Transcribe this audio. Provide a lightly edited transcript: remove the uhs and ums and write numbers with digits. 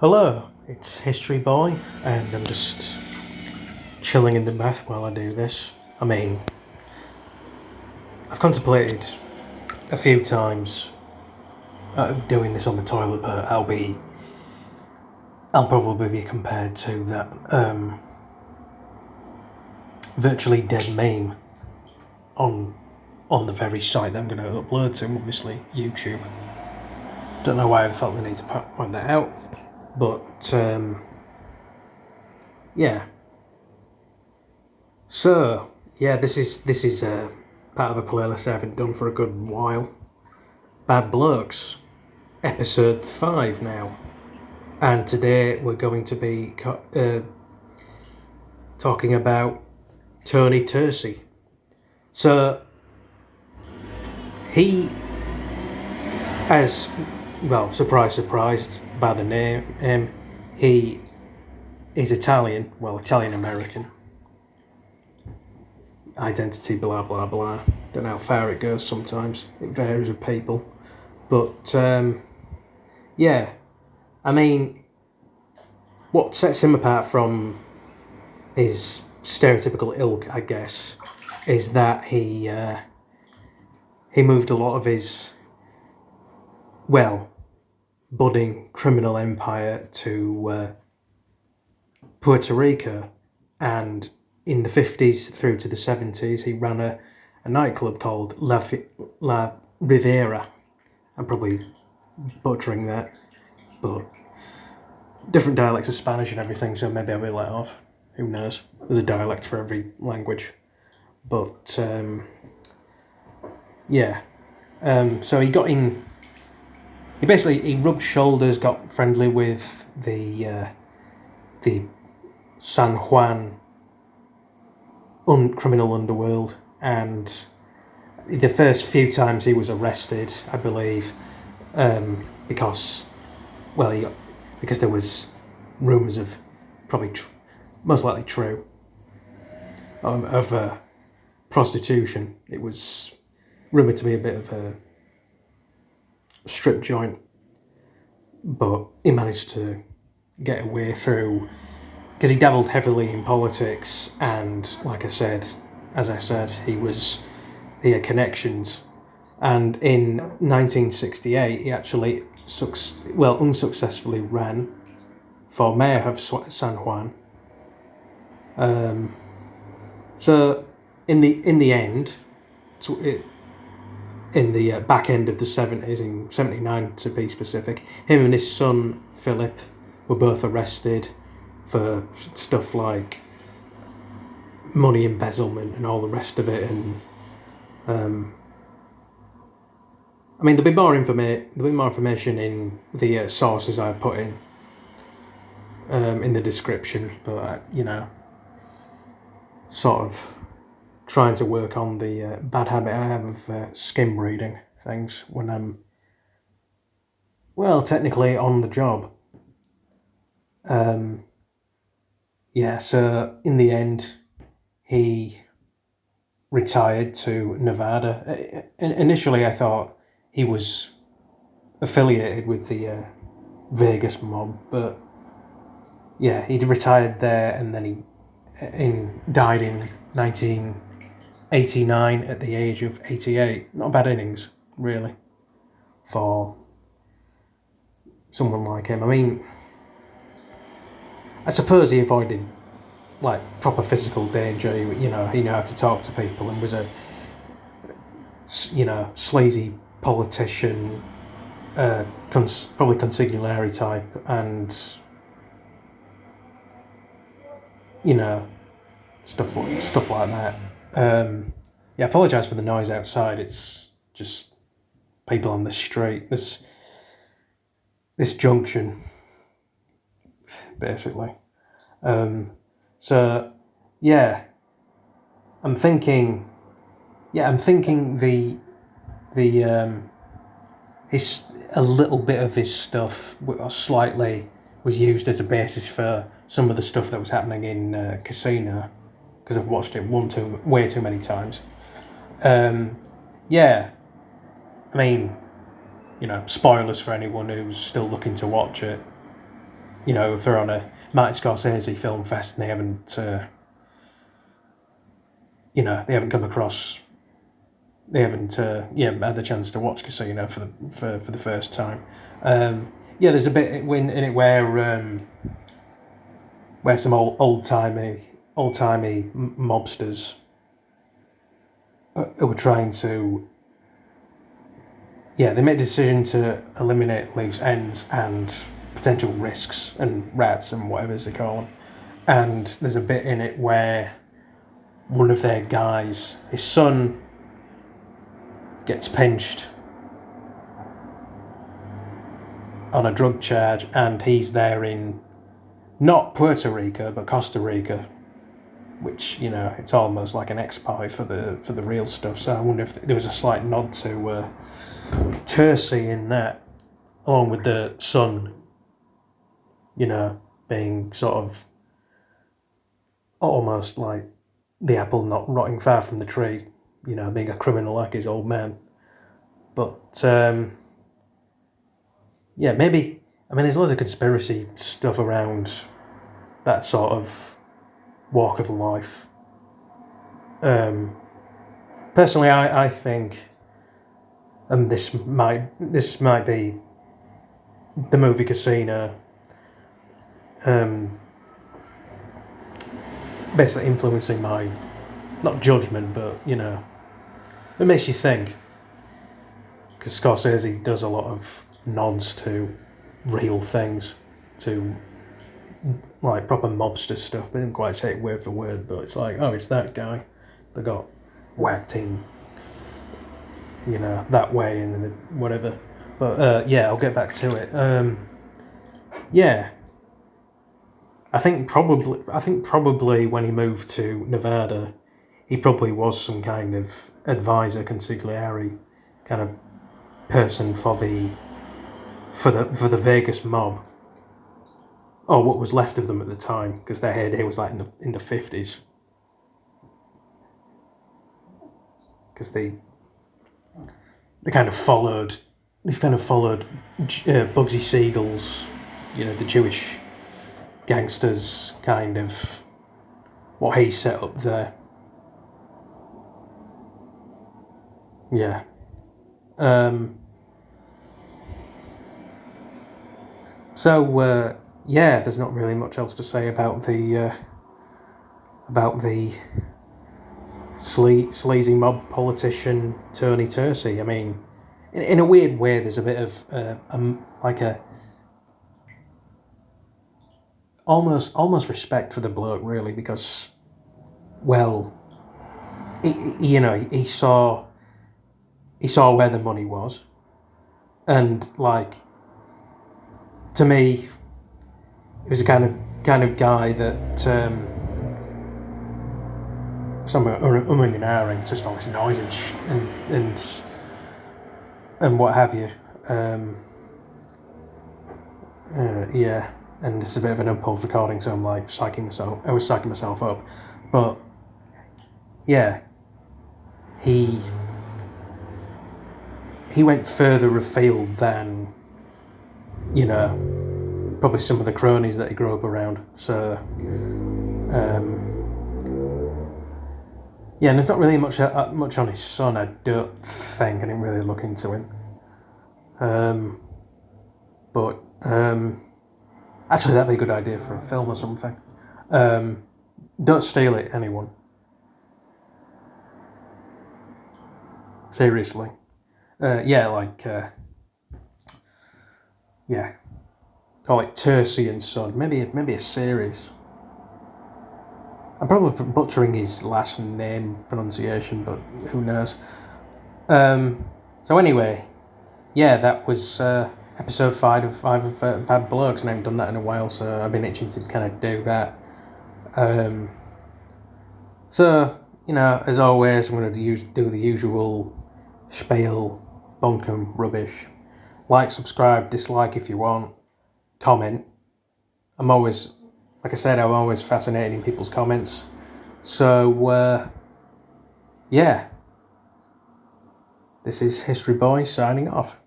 Hello, it's History Boy, and I'm just chilling in the bath while I do this. I mean, I've contemplated a few times doing this on the toilet, but I'll probably be compared to that virtually dead meme on the very site that I'm going to upload to, obviously YouTube. Don't know why I felt the need to point that out, but yeah. So yeah, this is part of a playlist I haven't done for a good while. Bad Blokes, episode 5 now, and today we're going to be talking about Tony Tursi. So he, as well, surprised by the name, he is Italian, Italian American. Identity, blah blah blah. Don't know how far it goes sometimes. It varies with people. But yeah, I mean, what sets him apart from his stereotypical ilk, I guess, is that he moved a lot of his budding criminal empire to Puerto Rico, and in the 50s through to the 70s, he ran a nightclub called La Riviera. I'm probably butchering that, but different dialects of Spanish and everything, so maybe I'll be let off. Who knows? There's a dialect for every language. But yeah. So he got in. He rubbed shoulders, got friendly with the San Juan criminal underworld, and the first few times he was arrested, I believe, because there was rumours of, probably most likely true, of prostitution. It was rumoured to be a bit of a strip joint, but he managed to get away through, because he dabbled heavily in politics, and as I said, he had connections. And in 1968, he actually unsuccessfully ran for mayor of San Juan. So in the end, in the back end of the 70s, in 79 to be specific, him and his son Philip were both arrested for stuff like money embezzlement and all the rest of it. And I mean, there'll be more information in the sources I put in the description, but sort of trying to work on the bad habit I have of skim reading things when I'm technically on the job. So in the end, he retired to Nevada. Initially, I thought he was affiliated with the Vegas mob, but yeah, he retired there, and then he died in 1989 at the age of 88. Not bad innings, really, for someone like him. I mean, I suppose he avoided proper physical danger. He knew how to talk to people and was a sleazy politician, probably consigliere type, and stuff like that. I apologise for the noise outside. It's just people on the street. This junction, basically. So yeah, I'm thinking a little bit of his stuff was used as a basis for some of the stuff that was happening in Casino, because I've watched it way too many times. I mean, spoilers for anyone who's still looking to watch it. you know, if they're on a Martin Scorsese film fest and they haven't, you know, they haven't come across, they haven't, had the chance to watch Casino for the first time. There's a bit in it where some old timey mobsters who were trying to, they made a decision to eliminate loose ends and potential risks and rats and whatever they call them. And there's a bit in it where one of their guys, his son, gets pinched on a drug charge, and he's there in not Puerto Rico but Costa Rica, which, you know, it's almost like an X-Pie for the real stuff. So I wonder if there was a slight nod to Tursi in that, along with the son, you know, being sort of almost like the apple not rotting far from the tree, you know, being a criminal like his old man. But maybe, I mean, there's loads of conspiracy stuff around that sort of walk of life. Personally, I think this might be the movie Casino basically influencing my, not judgment, but, you know, it makes you think, because Scorsese does a lot of nods to real things, to like proper mobster stuff, but I didn't quite say it word for word, but it's like, oh, it's that guy that got whacked in, you know, that way and whatever. But I'll get back to it. I think probably when he moved to Nevada, he probably was some kind of advisor, consigliere kind of person for the Vegas mob, or what was left of them at the time, because their heyday was like in the 50s, because they kind of followed Bugsy Siegel's, you know, the Jewish gangsters, kind of what he set up there. Yeah. There's not really much else to say about the sleazy mob politician Tony Tursi. I mean, in a weird way, there's a bit of like a almost respect for the bloke, really, because, well, he saw where the money was, and like, to me, he was the kind of guy that somewhere umming and ahhing, just all this noise and what have you. And this is a bit of an unpulled recording, so I'm like psyching myself up. But yeah, he went further afield than, you know, probably some of the cronies that he grew up around. So and there's not really much on his son, I don't think. I didn't really look into him. Actually, that'd be a good idea for a film or something. Don't steal it, anyone. Seriously. Call it Tursi and Son. Maybe a series. I'm probably butchering his last name pronunciation, but who knows. So anyway, that was episode 5 of Bad Blokes, and I haven't done that in a while, so I've been itching to kind of do that. So, you know, as always, I'm going to do the usual spiel, bunkum rubbish. Like, subscribe, dislike if you want, comment. I'm always fascinated in people's comments. So, this is History Boy signing off.